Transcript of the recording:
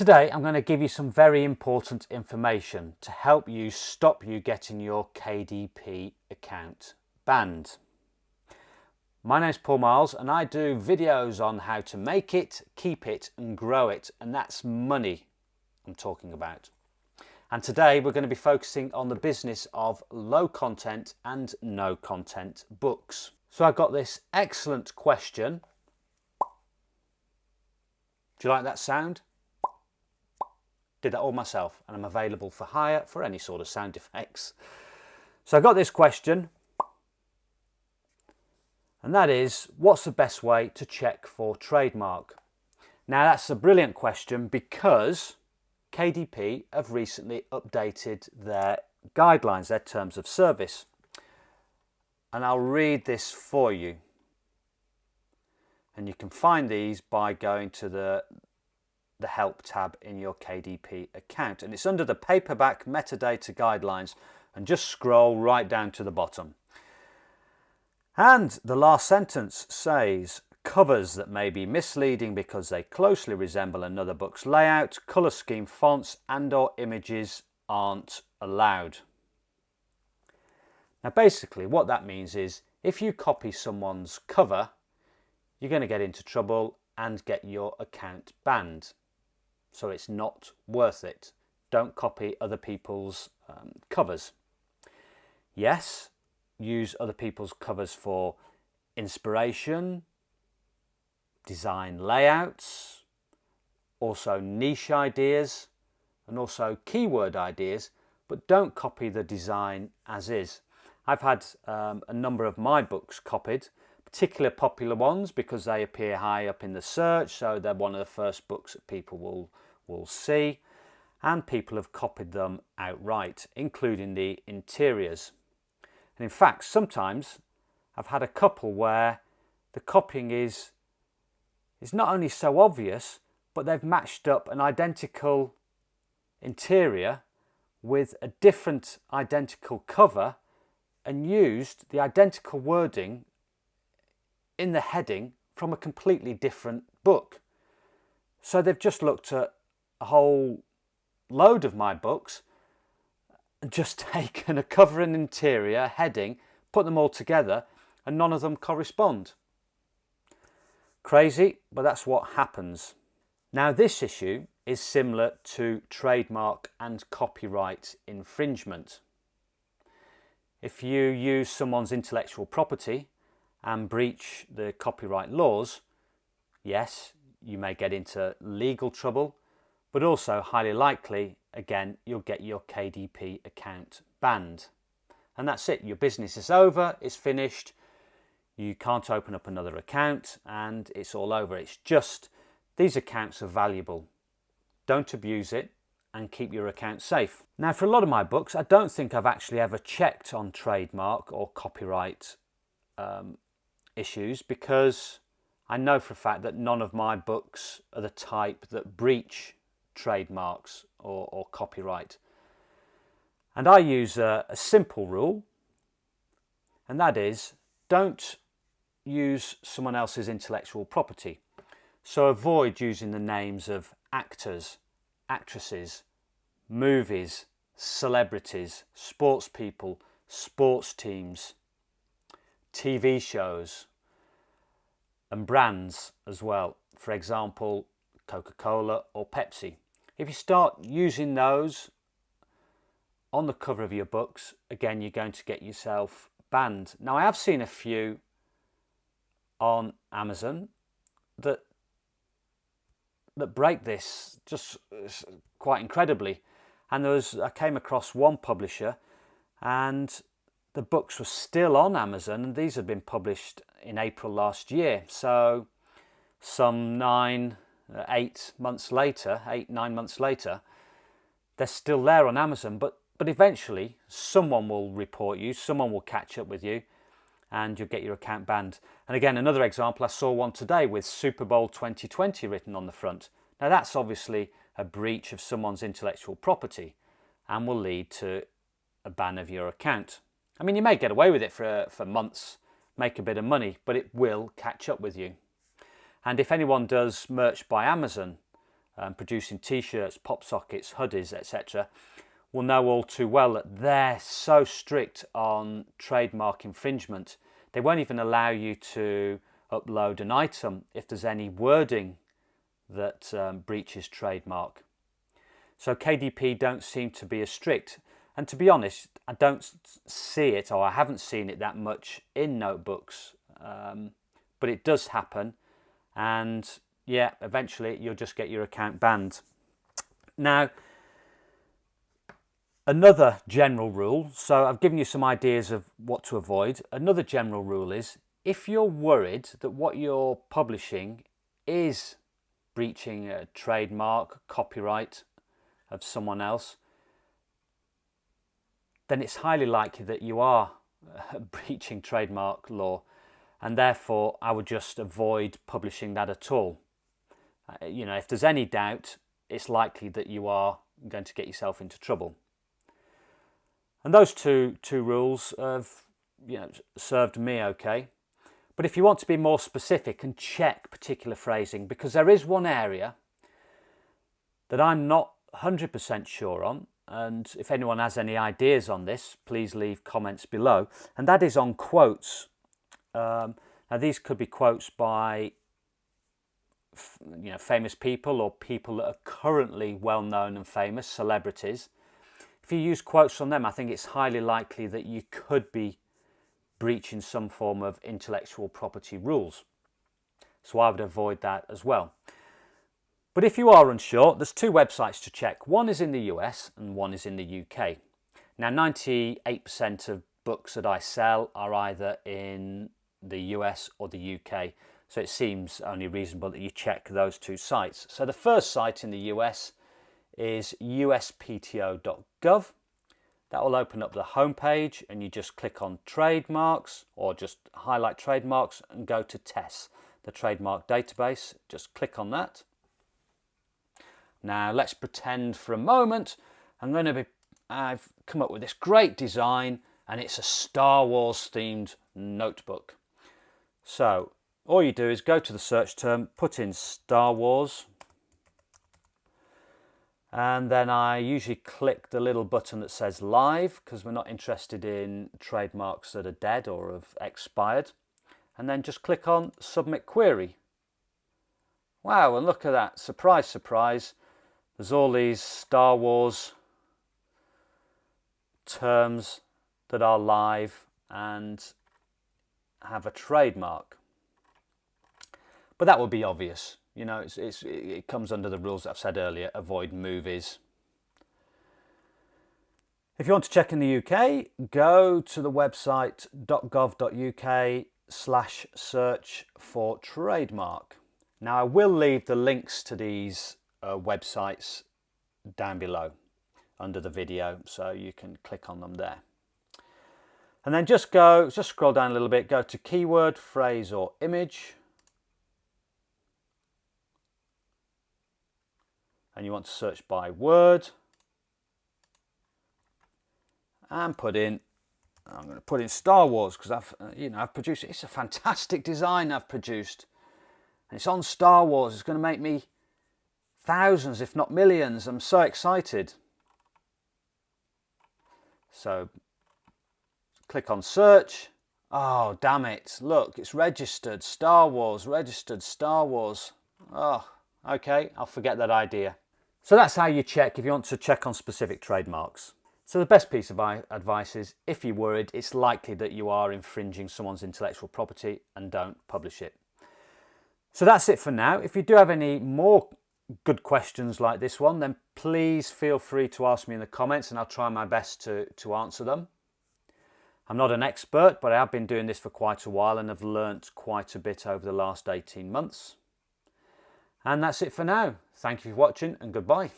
Today I'm going to give you some very important information to help you stop you getting your KDP account banned. My name's Paul Miles and I do videos on how to make it, keep it and grow it, and that's money I'm talking about. And today we're going to be focusing on the business of low content and no content books. So I've got this excellent question. Do you like that sound? Did that all myself, and I'm available for hire for any sort of sound effects. So I got this question, and that is, what's the best way to check for trademark? Now that's a brilliant question because KDP have recently updated their guidelines, their terms of service. And I'll read this for you. And you can find these by going to the help tab in your KDP account, and it's under the paperback metadata guidelines, and just scroll right down to the bottom. And the last sentence says, covers that may be misleading because they closely resemble another book's layout, colour scheme, fonts and/or images aren't allowed. Now basically what that means is if you copy someone's cover, you're going to get into trouble and get your account banned. So it's not worth it. Don't copy other people's covers. Yes, use other people's covers for inspiration, design layouts, also niche ideas and also keyword ideas, but don't copy the design as is. I've had a number of my books copied, particularly popular ones because they appear high up in the search, so they're one of the first books that people will see, and people have copied them outright, including the interiors. And in fact, sometimes I've had a couple where the copying is not only so obvious, but they've matched up an identical interior with a different identical cover and used the identical wording in the heading from a completely different book. So they've just looked at a whole load of my books and just taken a cover and interior heading, put them all together, and none of them correspond. Crazy, but that's what happens. Now this issue is similar to trademark and copyright infringement. If you use someone's intellectual property and breach the copyright laws, yes, you may get into legal trouble, but also highly likely, again, you'll get your KDP account banned. And that's it, your business is over, it's finished, you can't open up another account and it's all over. It's just, these accounts are valuable. Don't abuse it and keep your account safe. Now for a lot of my books, I don't think I've actually ever checked on trademark or copyright issues because I know for a fact that none of my books are the type that breach trademarks or copyright. And I use a simple rule, and that is don't use someone else's intellectual property. So avoid using the names of actors, actresses, movies, celebrities, sports people, sports teams, TV shows and brands as well. For example, Coca-Cola or Pepsi. If you start using those on the cover of your books, again, you're going to get yourself banned. Now, I have seen a few on Amazon that break this just quite incredibly. And I came across one publisher and the books were still on Amazon, and these had been published in April last year. So some 9 months later, 9 months later, they're still there on Amazon, but eventually someone will report you, someone will catch up with you, and you'll get your account banned. And again, another example, I saw one today with Super Bowl 2020 written on the front. Now that's obviously a breach of someone's intellectual property and will lead to a ban of your account. I mean, you may get away with it for months, make a bit of money, but it will catch up with you. And if anyone does merch by Amazon, producing t-shirts, pop sockets, hoodies, etc., will know all too well that they're so strict on trademark infringement. They won't even allow you to upload an item if there's any wording that breaches trademark. So KDP don't seem to be as strict. And to be honest, I don't see it, or I haven't seen it that much in notebooks. But it does happen. And yeah, eventually you'll just get your account banned. Now, another general rule, so I've given you some ideas of what to avoid. Another general rule is, if you're worried that what you're publishing is breaching a trademark, copyright of someone else, then it's highly likely that you are breaching trademark law, and therefore I would just avoid publishing that at all. You know, if there's any doubt, it's likely that you are going to get yourself into trouble. And those two rules have, served me okay. But if you want to be more specific and check particular phrasing, because there is one area that I'm not 100% sure on, and if anyone has any ideas on this, please leave comments below, and that is on quotes. Now these could be quotes by famous people or people that are currently well known and famous, celebrities. If you use quotes from them, I think it's highly likely that you could be breaching some form of intellectual property rules. So I would avoid that as well. But if you are unsure, there's two websites to check. One is in the US and one is in the UK. Now 98% of books that I sell are either in the US or the UK. So it seems only reasonable that you check those two sites. So the first site in the US is uspto.gov. That will open up the home page and you just click on trademarks, or just highlight trademarks and go to TESS, the trademark database. Just click on that. Now let's pretend for a moment I've come up with this great design and it's a Star Wars themed notebook. So all you do is go to the search term, put in Star Wars, and then I usually click the little button that says live, because we're not interested in trademarks that are dead or have expired, and then just click on submit query. Wow, and look at that, surprise, surprise, there's all these Star Wars terms that are live and have a trademark. But that would be obvious. You know, it comes under the rules that I've said earlier, avoid movies. If you want to check in the UK, go to the website .gov.uk/search for trademark. Now I will leave the links to these websites down below under the video, so you can click on them there. And then just scroll down a little bit, go to keyword, phrase or image. And you want to search by word, and I'm going to put in Star Wars, because I've produced it. It's a fantastic design I've produced, and it's on Star Wars. It's going to make me thousands, if not millions. I'm so excited. So click on search. Oh, damn it. Look, it's registered Star Wars, registered Star Wars. Oh, okay, I'll forget that idea. So that's how you check if you want to check on specific trademarks. So the best piece of advice is, if you're worried, it's likely that you are infringing someone's intellectual property, and don't publish it. So that's it for now. If you do have any more good questions like this one, then please feel free to ask me in the comments and I'll try my best to answer them. I'm not an expert, but I have been doing this for quite a while and have learnt quite a bit over the last 18 months. And that's it for now. Thank you for watching, and goodbye.